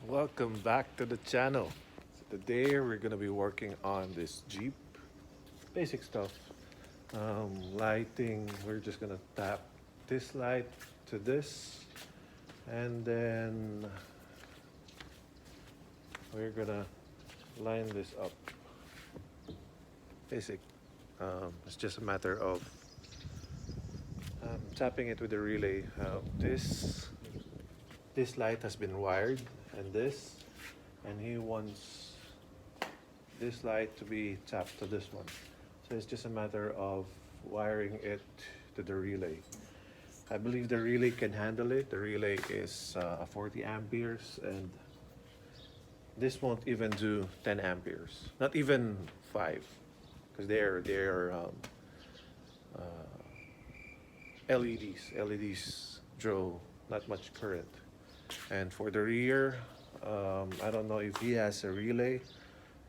Welcome back to the channel. So today we're gonna be working on this Jeep. Basic stuff. Lighting, we're just gonna tap this light to this, and then we're gonna line this up. Basic. It's just a matter of tapping it with the relay. This light has been wired, and he wants this light to be tapped to this one. So it's just a matter of wiring it to the relay. I believe the relay can handle it. The relay is 40 amperes, and this won't even do 10 amperes, not even 5, because they're LEDs. LEDs draw not much current. And for the rear, I don't know if he has a relay,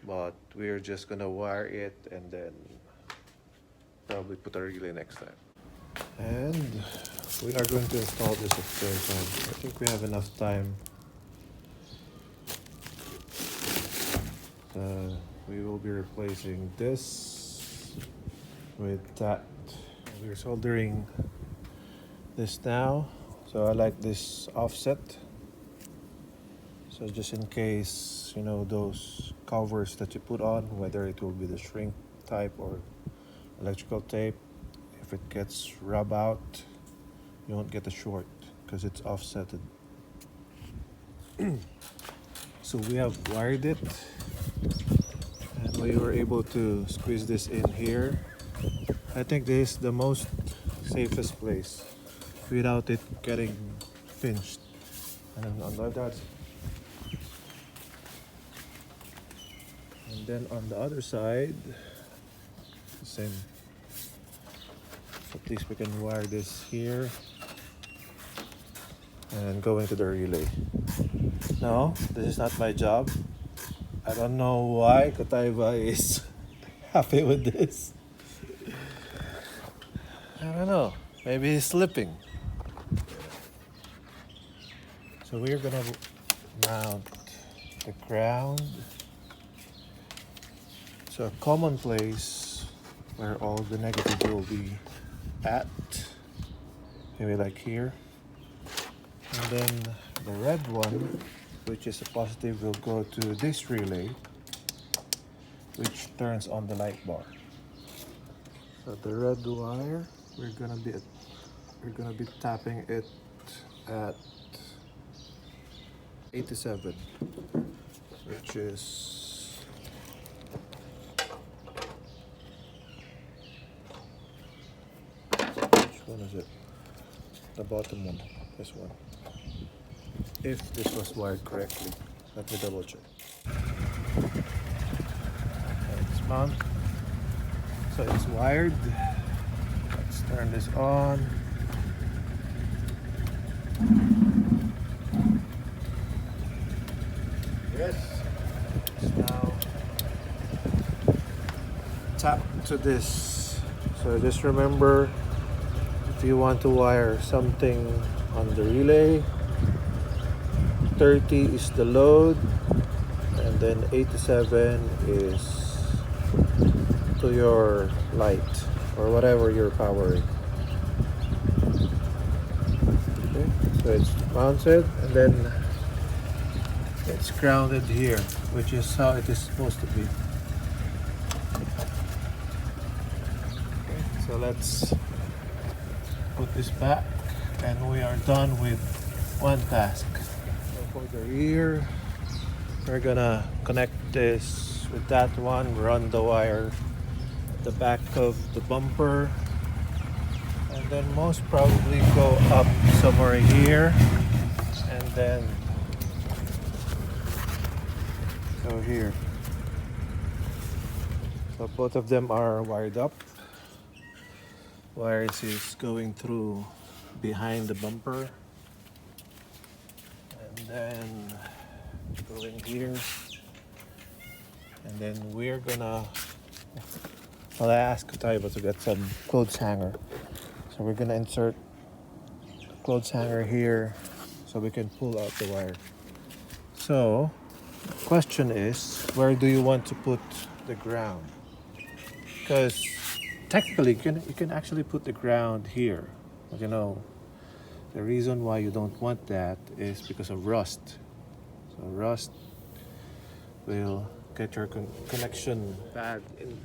but we're just gonna wire it and then probably put a relay next time. And we are going to install this at the same time. I think we have enough time. We will be replacing this with that. We're soldering this now. So I like this offset. So just in case, you know, those covers that you put on, whether it will be the shrink type or electrical tape, if it gets rub out, you won't get a short because it's offsetted. So we have wired it, and we were able to squeeze this in here. I think this is the most safest place without it getting pinched. And on the other, and then on the other side, the same. So at least we can wire this here and go into the relay. No, this is not my job. I don't know why Kataiba is happy with this. I don't know. Maybe he's slipping. So we're gonna mount the ground. So a common place where all the negative will be at, maybe like here. And then the red one, which is a positive, will go to this relay, which turns on the light bar. So the red wire, we're gonna be tapping it at 87, which is which one is it? The bottom one, this one. If this was wired correctly, let me double check. It's mount. So it's wired. Let's turn this on. Yes. It's now tap to this. So just remember, if you want to wire something on the relay, 30 is the load, and then 87 is to your light or whatever you're powering. Okay, so it's mounted, and then it's grounded here, which is how it is supposed to be. Okay, so let's put this back, and we are done with one task. So for the rear, we're gonna connect this with that one, run the wire at the back of the bumper, and then most probably go up somewhere here, and then go here. So both of them are wired up. Wires is going through behind the bumper, and then going here, and then we're gonna, well, I asked Kataiba to get some clothes hanger, so we're gonna insert a clothes hanger here so we can pull out the wire. So, question is, where do you want to put the ground? Because technically, you can actually put the ground here. But the reason why you don't want that is because of rust. So rust will get your connection bad in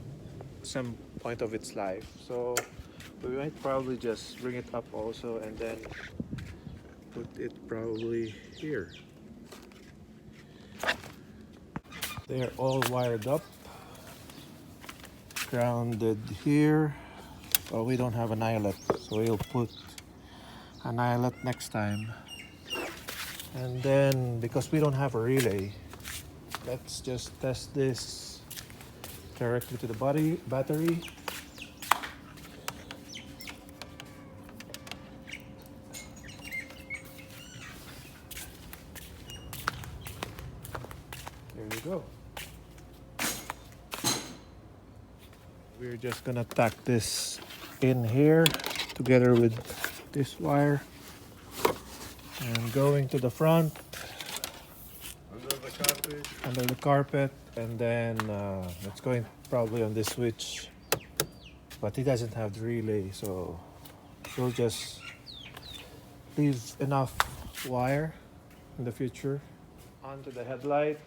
some point of its life. So we might probably just bring it up also and then put it probably here. They're all wired up, grounded here. Oh, we don't have an eyelet, so we'll put an eyelet next time. And then because we don't have a relay, let's just test this directly to the battery. There you go. We're just gonna tack this in here together with this wire and going to the front under the carpet, and then it's going probably on this switch, but he doesn't have the relay, so we'll just leave enough wire in the future. Onto the headlight.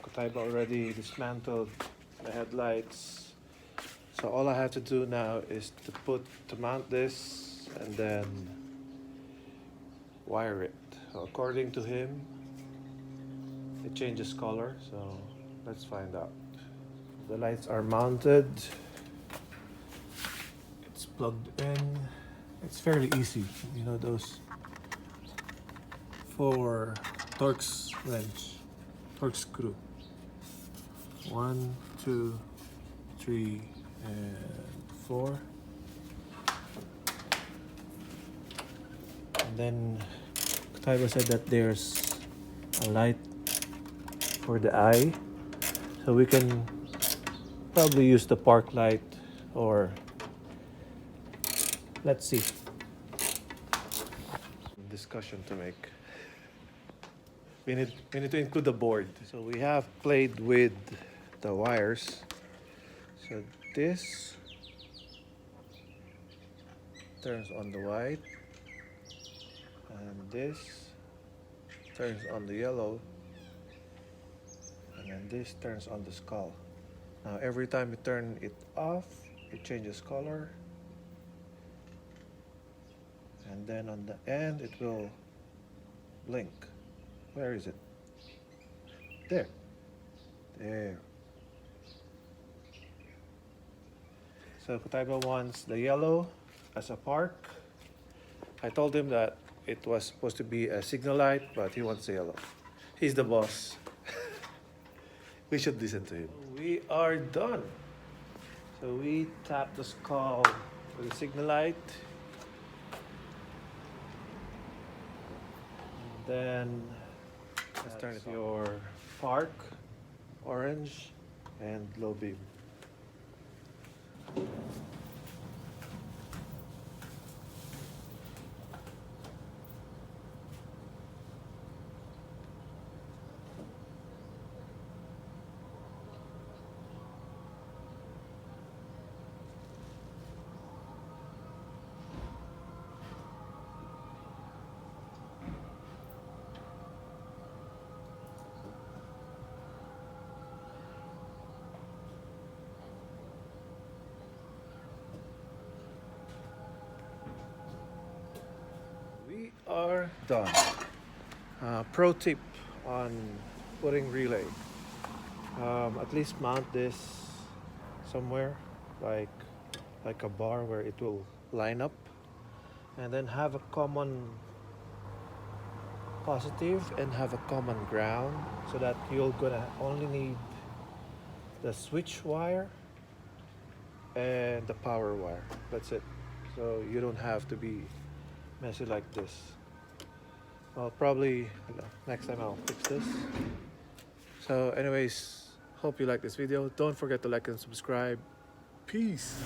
Kotaiba already dismantled the headlights, so all I have to do now is to mount this and then wire it. So according to him, it changes color, so let's find out. The lights are mounted, it's plugged in. It's fairly easy, those 4 Torx wrench, Torx screw. 1, 2, 3, and 4. And then Kotaiba said that there's a light for the eye, so we can probably use the park light, or let's see. Discussion to make. We need to include the board. So we have played with the wires. So this turns on the white, and this turns on the yellow, and then this turns on the skull. Now every time you turn it off, it changes color, and then on the end it will blink. Where is it? There. So Kotaiba wants the yellow as a park. I told him that it was supposed to be a signal light, but he wants the yellow. He's the boss. We should listen to him. We are done. So we tap the skull with a signal light. And then let's turn it your park, orange, and low beam. We are done. Pro tip on putting relay. At least mount this somewhere, like a bar where it will line up, and then have a common positive and have a common ground, so that you're gonna only need the switch wire and the power wire. That's it. So you don't have to be messy like this. Well, probably next time I'll fix this. So anyways, hope you like this video. Don't forget to like and subscribe. Peace.